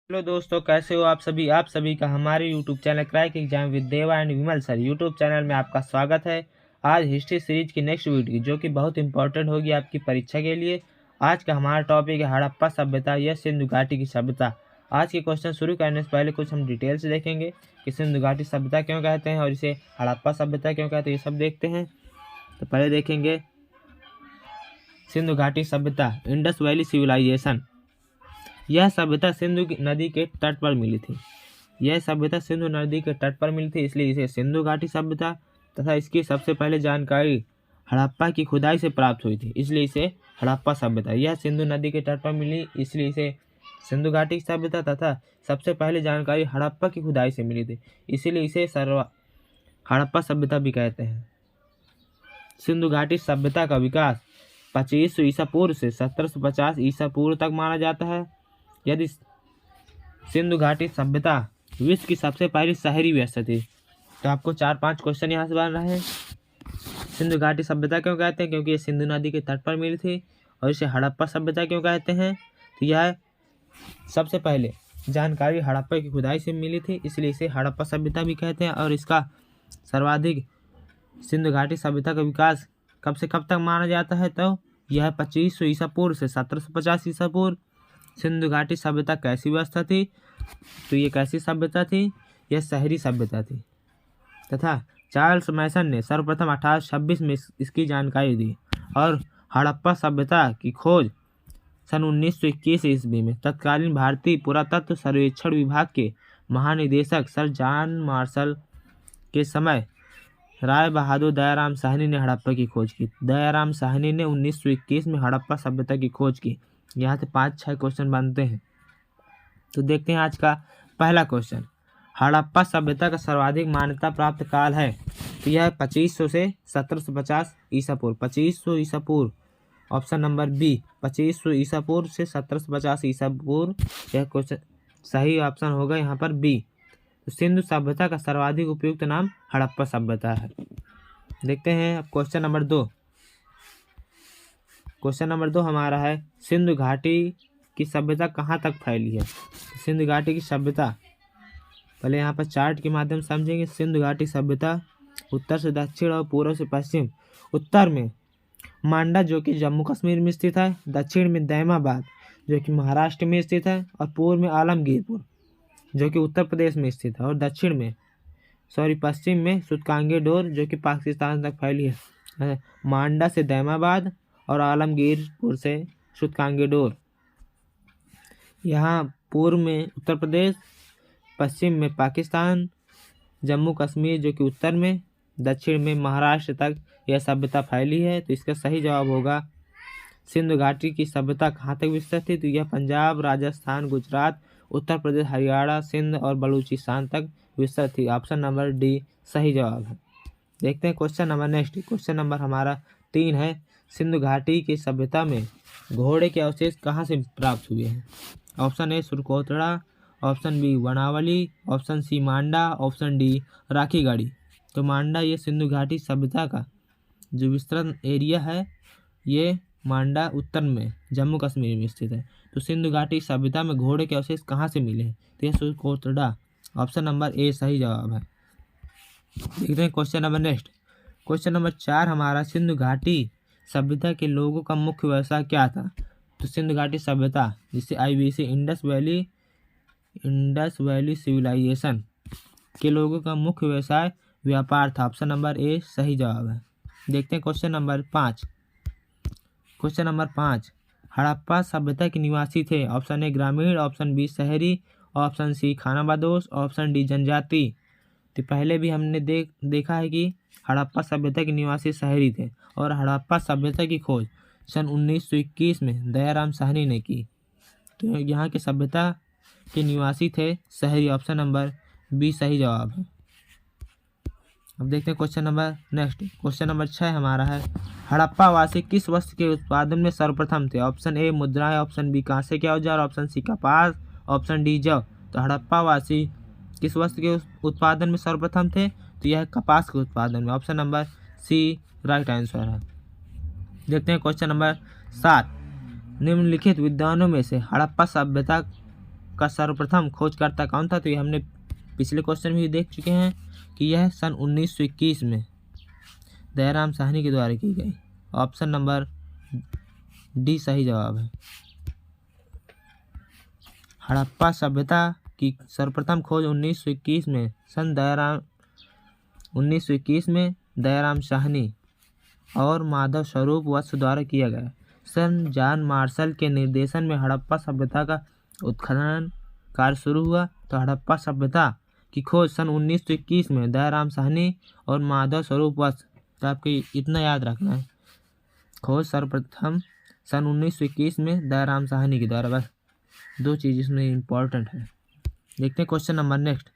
Hello दोस्तों, कैसे हो आप सभी का हमारे YouTube channel crack exam with Deva and Vimal sir YouTube channel में आपका स्वागत है। आज हिस्ट्री सीरीज की नेक्स्ट वीडियो जो कि बहुत इंपॉर्टेंट होगी आपकी परीक्षा के लिए। आज का हमारा टॉपिक है हड़प्पा सभ्यता या सिंधु घाटी की सभ्यता। आज के क्वेश्चन शुरू करने से पहले कुछ हम डिटेल से देखेंगे कि सिंधु घाटी सभ्यता क्यों कहते हैं और इसे हड़प्पा सभ्यता क्यों कहते हैं, ये सब देखते हैं। तो पहले देखेंगे सिंधु घाटी सभ्यता, इंडस वैली सिविलाइजेशन। यह सभ्यता सिंधु नदी के तट पर मिली थी। इसलिए इसे सिंधु घाटी सभ्यता, तथा इसकी सबसे पहले जानकारी हड़प्पा की खुदाई से प्राप्त हुई थी, इसलिए इसे हड़प्पा सभ्यता। यह सिंधु नदी के तट पर मिली, इसलिए इसे सिंधु घाटी सभ्यता, तथा सबसे पहले जानकारी हड़प्पा की खुदाई से मिली थी, इसीलिए इसे हड़प्पा सभ्यता भी कहते हैं। सिंधु घाटी सभ्यता का विकास 2500 ईसा पूर्व से 1750 ईसा पूर्व तक माना जाता है। यदि सिंधु घाटी सभ्यता विश्व की सबसे पहली शहरी व्यवस्था थी, तो आपको 4-5 क्वेश्चन यहाँ से बन रहे हैं। सिंधु घाटी सभ्यता क्यों कहते हैं? क्योंकि ये सिंधु नदी के तट पर मिली थी। और इसे हड़प्पा सभ्यता क्यों कहते हैं? तो यह सबसे पहले जानकारी हड़प्पा की खुदाई से मिली थी, इसलिए इसे हड़प्पा सभ्यता भी कहते हैं। और इसका सर्वाधिक सिंधु घाटी सभ्यता का विकास कब से कब तक माना जाता है? तो यह 2500 ईसा पूर्व से 1750 ईसा पूर्व। सिंधु घाटी सभ्यता कैसी व्यवस्था थी? तो ये कैसी सभ्यता थी? यह शहरी सभ्यता थी, तथा चार्ल्स मैसन ने सर्वप्रथम 1826 में इसकी जानकारी दी। और हड़प्पा सभ्यता की खोज सन 1921 ईस्वी में तत्कालीन भारतीय पुरातत्व सर्वेक्षण विभाग के महानिदेशक सर जॉन मार्शल के समय राय बहादुर दयाराम साहनी ने हड़प्पा की खोज की। दयाराम साहनी ने 1921 में हड़प्पा सभ्यता की खोज की। यहाँ से 5-6 क्वेश्चन बनते हैं। तो देखते हैं आज का पहला क्वेश्चन। हड़प्पा सभ्यता का सर्वाधिक मान्यता प्राप्त काल है, तो यह 2500 से 1750 ईसा पूर्व। 2500 ईसा पूर्व, ऑप्शन नंबर बी, 2500 ईसा पूर्व से 1750 ईसा पूर्व, यह क्वेश्चन सही ऑप्शन होगा यहाँ पर बी। तो सिंधु सभ्यता का सर्वाधिक उपयुक्त नाम हड़प्पा सभ्यता है। देखते हैं अब क्वेश्चन नंबर 2। क्वेश्चन नंबर 2 हमारा है सिंधु घाटी की सभ्यता कहाँ तक फैली है? सिंधु घाटी की सभ्यता पहले यहाँ पर चार्ट के माध्यम से समझेंगे। सिंधु घाटी सभ्यता उत्तर से दक्षिण और पूर्व से पश्चिम। उत्तर में मांडा जो कि जम्मू कश्मीर में स्थित है, दक्षिण में दैमाबाद जो कि महाराष्ट्र में स्थित है, और पूर्व में आलमगीरपुर जो कि उत्तर प्रदेश में स्थित है, और पश्चिम में सुतकांगे डोर जो कि पाकिस्तान तक फैली है। मांडा से दैमाबाद और आलमगीरपुर से सुतकांगे डोर। यहाँ पूर्व में उत्तर प्रदेश, पश्चिम में पाकिस्तान, जम्मू कश्मीर जो कि उत्तर में, दक्षिण में महाराष्ट्र तक यह सभ्यता फैली है। तो इसका सही जवाब होगा सिंधु घाटी की सभ्यता कहाँ तक विस्तृत थी? तो यह पंजाब, राजस्थान, गुजरात, उत्तर प्रदेश, हरियाणा, सिंध और बलूचिस्तान तक विस्तृत थी। ऑप्शन नंबर डी सही जवाब है। देखते हैं question number next. Question number हमारा 3 है सिंधु घाटी की सभ्यता में घोड़े के अवशेष कहाँ से प्राप्त हुए हैं? Option A Surkotada, option B Banawali, option C Manda, option D Rakhigarhi. तो मांडा ये सिंधु घाटी सभ्यता का जो विस्तृत एरिया है, ये मांडा उत्तर में जम्मू कश्मीर में स्थित है। तो सिंधु घाटी सभ्यता में घोड़े के अवशेष कहाँ से मिले हैं? तो यह सुरकोतड़ा, ऑप्शन नंबर ए सही जवाब है। देखते हैं question number next. Question number 4 हमारा सिंधु घाटी सभ्यता के लोगों का मुख्य व्यवसाय क्या था? तो सिंधु घाटी सभ्यता जिसे IBC इंडस वैली सिविलाइजेशन के लोगों का मुख्य व्यवसाय व्यापार था। ऑप्शन नंबर ए सही जवाब है। देखते हैं question number 5। Question number 5 Harappa सभ्यता के निवासी थे। ऑप्शन ए ग्रामीण, ऑप्शन बी शहरी, ऑप्शन सी खानाबदोश, ऑप्शन डी जनजाति। तो पहले भी हमने देखा है कि हड़प्पा सभ्यता के निवासी शहरी थे, और हड़प्पा सभ्यता की खोज सन 1921 में दयाराम साहनी ने की। तो यहाँ के सभ्यता के निवासी थे शहरी। ऑप्शन नंबर बी सही जवाब है। अब देखते हैं question number next. Question number 6 हमारा है हड़प्पा वासी किस वस्त्र के उत्पादन में सर्वप्रथम थे? ऑप्शन ए मुद्राएं, ऑप्शन बी कांसे के औजार, ऑप्शन सी कपास, ऑप्शन डी जौ। तो हड़प्पा वासी किस वस्त्र के उत्पादन में सर्वप्रथम थे? तो यह कपास के उत्पादन में। Option number C right answer है। देखते हैं क्वेश्चन नंबर 7 निम्नलिखित विद्वानों में से हड़प्पा सभ्यता का सर्वप्रथम खोजकर्ता कौन था? तो ये हमने पिछले क्वेश्चन में भी देख चुके हैं कि यह सन 1921 में दयाराम साहनी के द्वारा की गई। ऑप्शन नंबर डी सही जवाब है। हड़प्पा सभ्यता की सर्वप्रथम खोज 1921 में 1921 में दयाराम साहनी और माधव स्वरूप वत्स द्वारा किया गया। सन जॉन मार्शल के निर्देशन में हड़प्पा सभ्यता का उत्खनन कार्य शुरू हुआ। तो हड़प्पा सभ्यता की खोज सन 1921 में दयाराम साहनी और माधव स्वरूप वत्स, तो आपको इतना याद रखना है, खोज सर्वप्रथम सन 1921 में दयाराम साहनी के द्वारा। बस दो चीज़ इसमें इम्पोर्टेंट है। देखते हैं क्वेश्चन नंबर नेक्स्ट।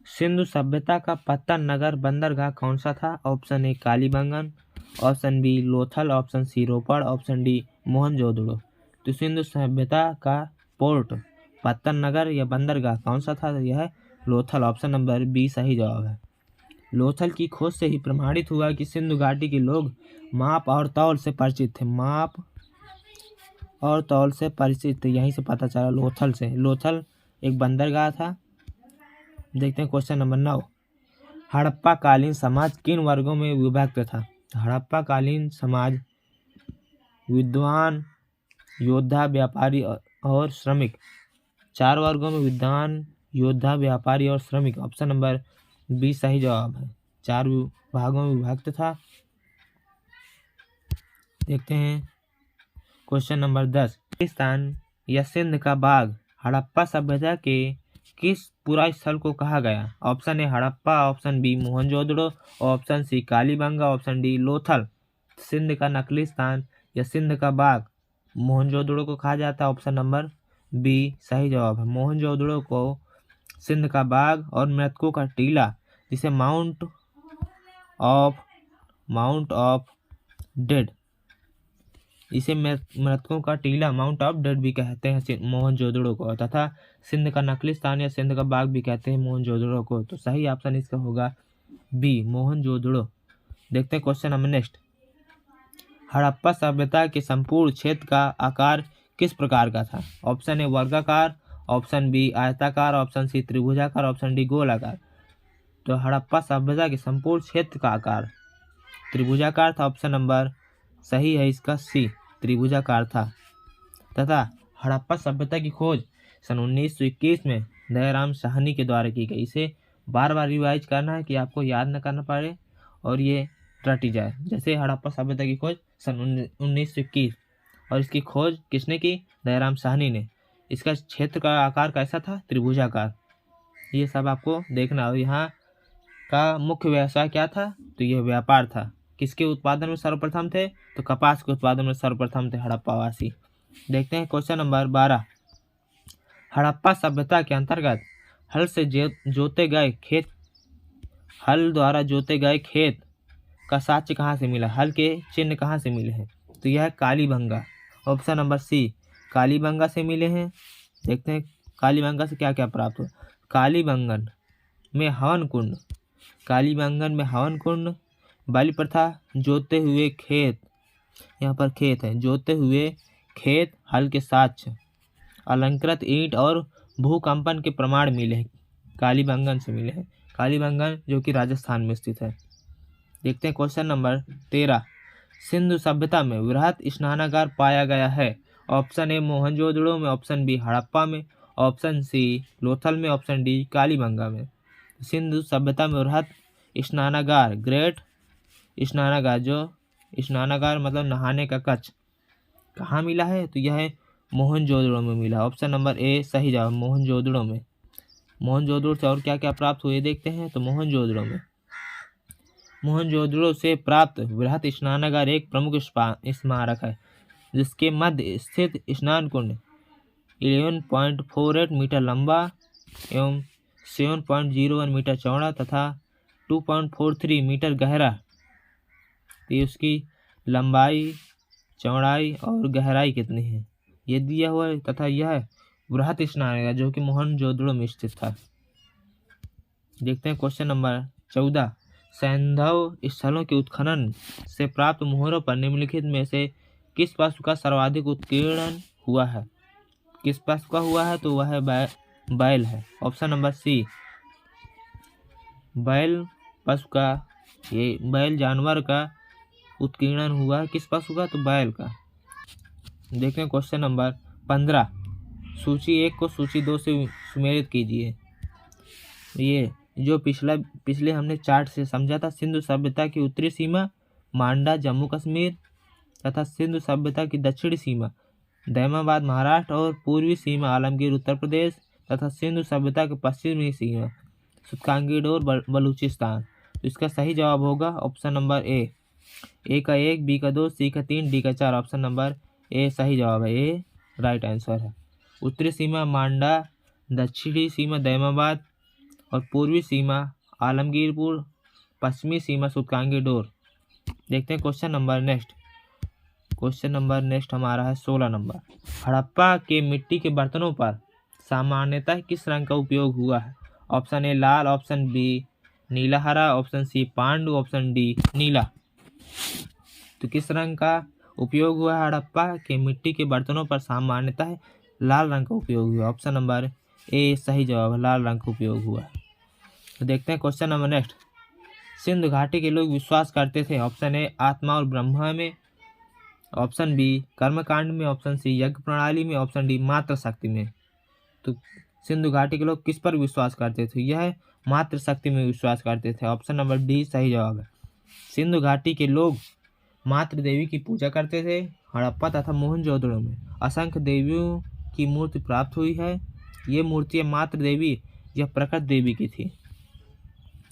सिंधु सभ्यता का पत्तन नगर बंदरगाह कौन सा था? Option A Kalibangan, option B Lothal, option C Ropar, option D Mohenjodaro. तो सिंधु सभ्यता का पोर्ट पत्तन नगर या बंदरगाह कौन सा था? यह लोथल। ऑप्शन नंबर बी सही जवाब है। लोथल की खोज से ही प्रमाणित हुआ कि सिंधु घाटी के लोग माप और तौल से परिचित थे। माप और तौल से परिचित थे, यहीं से पता चला लोथल से। लोथल एक बंदरगाह था। देखते हैं क्वेश्चन नंबर 9। हड़प्पा कालीन समाज किन वर्गों में विभक्त था? हड़प्पा कालीन समाज विद्वान, योद्धा, व्यापारी और श्रमिक, 4 वर्गों में विद्वान, योद्धा, व्यापारी और श्रमिक। ऑप्शन नंबर बी सही जवाब है। 4 भागों में विभक्त था। देखते हैं क्वेश्चन नंबर 10। पाकिस्तान या सिंध का बाग हड़प्पा सभ्यता के किस पुरा स्थल को कहा गया? Option A Harappa, option B Mohenjodaro, option C Kalibanga, option D Lothal. Sindh का नकली स्थान या सिंध का बाग मोहनजोदड़ो को कहा जाता है। ऑप्शन नंबर बी सही जवाब है। मोहनजोदड़ो को सिंध का बाग और मृतकों का टीला, जिसे माउंट ऑफ डेड, इसे मृतकों का टीला माउंट ऑफ डेड भी कहते हैं मोहनजोदड़ो को, तथा सिंध का नकली स्थान या सिंध का बाग भी कहते हैं मोहनजोदड़ो को। तो सही ऑप्शन इसका होगा बी मोहनजोदड़ो। देखते हैं क्वेश्चन नंबर नेक्स्ट। हड़प्पा सभ्यता के संपूर्ण क्षेत्र का आकार किस प्रकार का था? ऑप्शन ए वर्गाकार, ऑप्शन बी आयताकार, ऑप्शन सी त्रिभुजाकार, ऑप्शन डी गोलाकार। तो हड़प्पा सभ्यता के संपूर्ण क्षेत्र का आकार त्रिभुजाकार था। ऑप्शन नंबर सही है इसका सी, त्रिभुजाकार था। तथा हड़प्पा सभ्यता की खोज सन 1921 में दयाराम साहनी के द्वारा की गई। इसे बार बार रिवाइज करना है कि आपको याद न करना पड़े और ये रटी जाए। जैसे हड़प्पा सभ्यता की खोज सन 1921 और इसकी खोज किसने की? दयाराम साहनी ने। इसका क्षेत्र का आकार कैसा था? त्रिभुजाकार। ये सब आपको देखना। और यहाँ का मुख्य व्यवसाय क्या था? तो यह व्यापार था। किसके उत्पादन में सर्वप्रथम थे? तो कपास के उत्पादन में सर्वप्रथम थे हड़प्पावासी। देखते हैं क्वेश्चन नंबर 12। हड़प्पा सभ्यता के अंतर्गत हल द्वारा जोते गए खेत का साक्ष्य कहाँ से मिला? हल के चिन्ह कहाँ से मिले हैं? तो यह Kalibanga. Option number C Kalibanga से मिले हैं। देखते हैं कालीबंगा से क्या क्या प्राप्त हुआ। कालीबंगन में हवन कुंड, बलि प्रथा, जोते हुए खेत, यहाँ पर खेत है, जोते हुए खेत, हल के साक्ष्य, अलंकृत ईंट और भूकंपन के प्रमाण मिले हैं। कालीबंगन से मिले हैं। कालीबंगन जो कि राजस्थान में स्थित है। देखते हैं क्वेश्चन नंबर 13। सिंधु सभ्यता में वृहत स्नानागार पाया गया है। ऑप्शन ए मोहनजोदड़ो में, ऑप्शन बी हड़प्पा में, ऑप्शन सी लोथल में, ऑप्शन डी कालीबंगा में। सिंधु सभ्यता में वृहत स्नानागार, ग्रेट स्नानागार, जो स्नानागार मतलब नहाने का कक्ष, कहाँ मिला है? तो यह मोहनजोदड़ो में मिला। ऑप्शन नंबर ए सही जवाब, मोहनजोदड़ो में। मोहनजोदड़ो से और क्या क्या प्राप्त हुए देखते हैं। तो मोहनजोदड़ो से प्राप्त वृहत स्नानागार एक प्रमुख स्मारक है, जिसके मध्य स्थित स्नान कुंड 11.48 मीटर लंबा एवं 7.01 मीटर चौड़ा तथा 2.43 मीटर गहरा। तो उसकी लंबाई, चौड़ाई और गहराई कितनी है ये दिया हुआ है। तथा यह वृहत स्नानागार जो कि मोहनजोदड़ो में स्थित था। देखते हैं क्वेश्चन नंबर 14। सैंधव स्थलों के उत्खनन से प्राप्त मोहरों पर निम्नलिखित में से किस पशु का सर्वाधिक उत्कीर्णन हुआ है? किस पशु का हुआ है? तो वह है बैल है। ऑप्शन नंबर सी, बैल पशु का, ये बैल जानवर का उत्कीर्णन हुआ है। किस पशु का? तो बैल का। देखते हैं क्वेश्चन नंबर 15। सूची 1 को सूची 2 से सुमेलित कीजिए। ये जो पिछले हमने चार्ट से समझा था, सिंधु सभ्यता की उत्तरी सीमा मांडा जम्मू कश्मीर तथा सिंधु सभ्यता की दक्षिणी सीमा दैमाबाद महाराष्ट्र और पूर्वी सीमा आलमगीर उत्तर प्रदेश तथा सिंधु सभ्यता की पश्चिमी सीमा सुत्कांगीडोर बलूचिस्तान। तो इसका सही जवाब होगा ऑप्शन नंबर ए का 1, बी का 2, सी का 3, डी का 4। ऑप्शन नंबर ए सही जवाब है, ए राइट आंसर है। उत्तरी सीमा मांडा, दक्षिणी सीमा दैमाबाद और पूर्वी सीमा आलमगीरपुर, पश्चिमी सीमा सुत्कांगीडोर। देखते हैं क्वेश्चन नंबर नेक्स्ट हमारा है 16 नंबर। हड़प्पा के मिट्टी के बर्तनों पर सामान्यतः किस रंग का उपयोग हुआ है? ऑप्शन ए लाल, ऑप्शन बी नीला हरा, ऑप्शन सी पांडु, ऑप्शन डी नीला। तो किस रंग का उपयोग हुआ है? हड़प्पा के मिट्टी के बर्तनों पर सामान्यतः लाल रंग का उपयोग हुआ। ऑप्शन नंबर ए सही जवाब है, लाल रंग का उपयोग हुआ। तो देखते हैं क्वेश्चन नंबर नेक्स्ट। सिंधु घाटी के लोग विश्वास करते थे। ऑप्शन ए आत्मा और ब्रह्मा में, ऑप्शन बी कर्मकांड में, ऑप्शन सी यज्ञ प्रणाली में, ऑप्शन डी मात्र शक्ति में। तो सिंधु घाटी के लोग किस पर विश्वास करते थे? यह मात्र शक्ति में विश्वास करते थे। ऑप्शन नंबर डी सही जवाब है। सिंधु घाटी के लोग मात्र देवी की पूजा करते थे। हड़प्पा तथा मोहनजोदड़ो में असंख्य देवियों की मूर्ति प्राप्त हुई है। ये मूर्तियां मात्र देवी या प्रकट देवी की थी।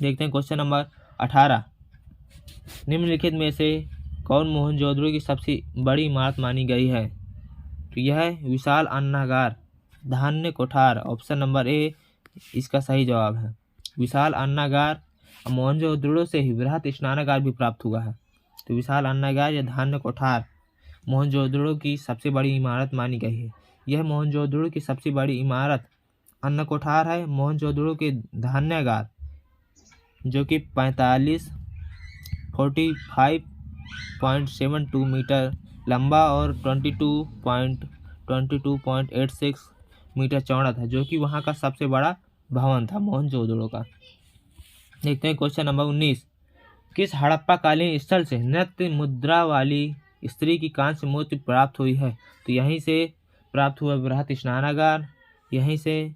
देखते हैं क्वेश्चन नंबर 18। निम्नलिखित में से कौन मोहनजोदड़ो की सबसे बड़ी इमारत मानी गई है? तो यह है विशाल अन्नागार, धान्य कोठार। ऑप्शन नंबर ए इसका सही जवाब है। विशाल अन्नागार। मोहनजोदड़ो से ही बृहत स्नानागार भी प्राप्त हुआ है। तो विशाल अन्नागार या धान्य कोठार मोहनजोदड़ो की सबसे बड़ी इमारत मानी गई है। यह मोहनजोदड़ो की सबसे बड़ी इमारत अन्न कोठार है। मोहनजोदड़ो के धान्यागार जो कि 45.72 मीटर लंबा और 22.86 मीटर चौड़ा था, जो कि वहाँ का सबसे बड़ा भवन था मोहनजोदड़ो का। देखते हैं क्वेश्चन नंबर 19। किस हड़प्पा कालीन स्थल से नृत्य मुद्रा वाली स्त्री की कांस्य मूर्ति प्राप्त हुई है? तो यहीं से प्राप्त हुआ बृहत स्नानागार, यहीं से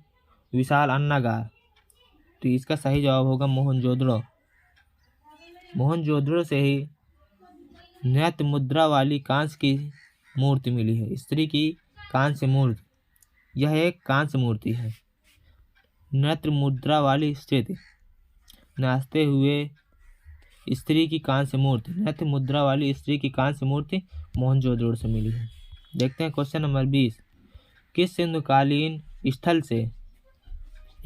विशाल अन्नागार। तो इसका सही जवाब होगा मोहनजोदड़ो। मोहनजोदड़ो से ही नृत्य मुद्रा वाली कांस्य की मूर्ति मिली है, स्त्री की कांस्य मूर्ति। यह एक कांस्य मूर्ति है। नृत्य मुद्रा वाली स्थिति, नाचते हुए स्त्री की कांस्य मूर्ति, नृत्य मुद्रा वाली स्त्री की कांस्य मूर्ति मोहनजोदड़ो से मिली है। देखते हैं क्वेश्चन नंबर 20। किस सिंधुकालीन स्थल से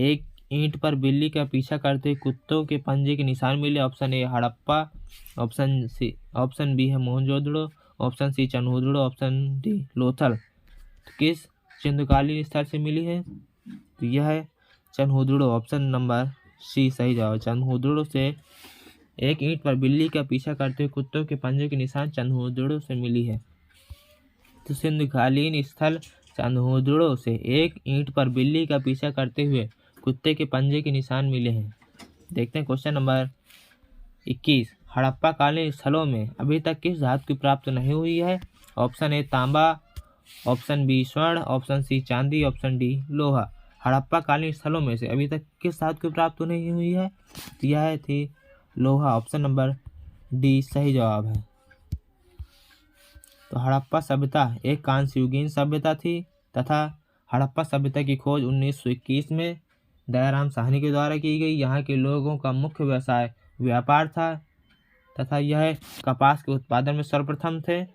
एक ईंट पर बिल्ली का पीछा करते कुत्तों के पंजे के निशान मिले? Option A Harappa, option B है Mohenjodaro, option C Chanhudaro, option D Lothal. तो किस सिंधुकालीन स्थल से मिली है? तो यह है चन्होदड़ो। ऑप्शन नंबर सी सही जवाब। चन्होदड़ो से एक ईंट पर बिल्ली का पीछा करते हुए कुत्तों के पंजे के निशान चन्होदड़ो से मिली है। तो सिंधुकालीन स्थल चन्होदड़ो से एक ईंट पर बिल्ली का पीछा करते हुए कुत्ते के पंजे के निशान मिले हैं। देखते हैं क्वेश्चन नंबर 21। हड़प्पा कालीन स्थलों में अभी तक किस धातु की प्राप्ति नहीं हुई है? ऑप्शन ए तांबा, ऑप्शन बी स्वर्ण, ऑप्शन सी चांदी, ऑप्शन डी लोहा। हड़प्पा कालीन स्थलों में से अभी तक किस धातु की प्राप्ति नहीं हुई है? तो यह थी लोहा। ऑप्शन नंबर डी सही जवाब है। तो हड़प्पा सभ्यता एक कांस्ययुगीन सभ्यता थी तथा हड़प्पा सभ्यता की खोज 1921 में दयाराम साहनी के द्वारा की गई। यहाँ के लोगों का मुख्य व्यवसाय व्यापार था तथा यह कपास के उत्पादन में सर्वप्रथम थे।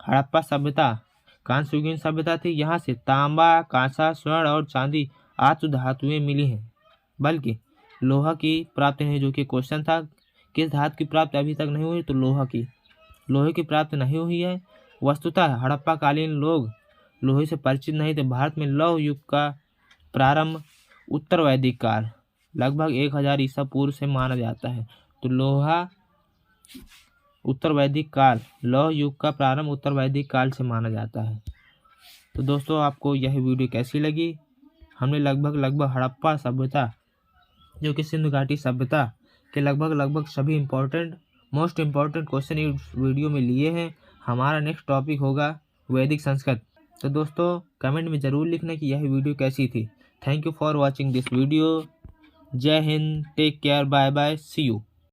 हड़प्पा सभ्यता कांस्ययुगीन सभ्यता थी। यहाँ से तांबा, कांसा, स्वर्ण और चांदी आदि धातुएं मिली हैं, बल्कि लोहा की प्राप्ति नहीं, जो कि क्वेश्चन था किस धातु की प्राप्ति अभी तक नहीं हुई, तो लोहे की प्राप्ति नहीं हुई है। वस्तुतः हड़प्पा कालीन लोग लोहे से परिचित नहीं थे। भारत में लौह युग का प्रारंभ उत्तर वैदिक काल लगभग 1000 ईसा पूर्व से माना जाता है। तो लोहा उत्तर वैदिक काल, लौह युग का प्रारंभ उत्तर वैदिक काल से माना जाता है। तो दोस्तों आपको यह वीडियो कैसी लगी हमने लगभग हड़प्पा सभ्यता जो कि सिंधु घाटी सभ्यता के लगभग सभी मोस्ट इम्पोर्टेंट क्वेश्चन इस वीडियो में लिए हैं। हमारा नेक्स्ट टॉपिक होगा वैदिक संस्कृत। तो दोस्तों कमेंट में ज़रूर लिखना कि यह वीडियो कैसी थी। Thank you for watching this video. Jai Hind, take care, bye bye, see you.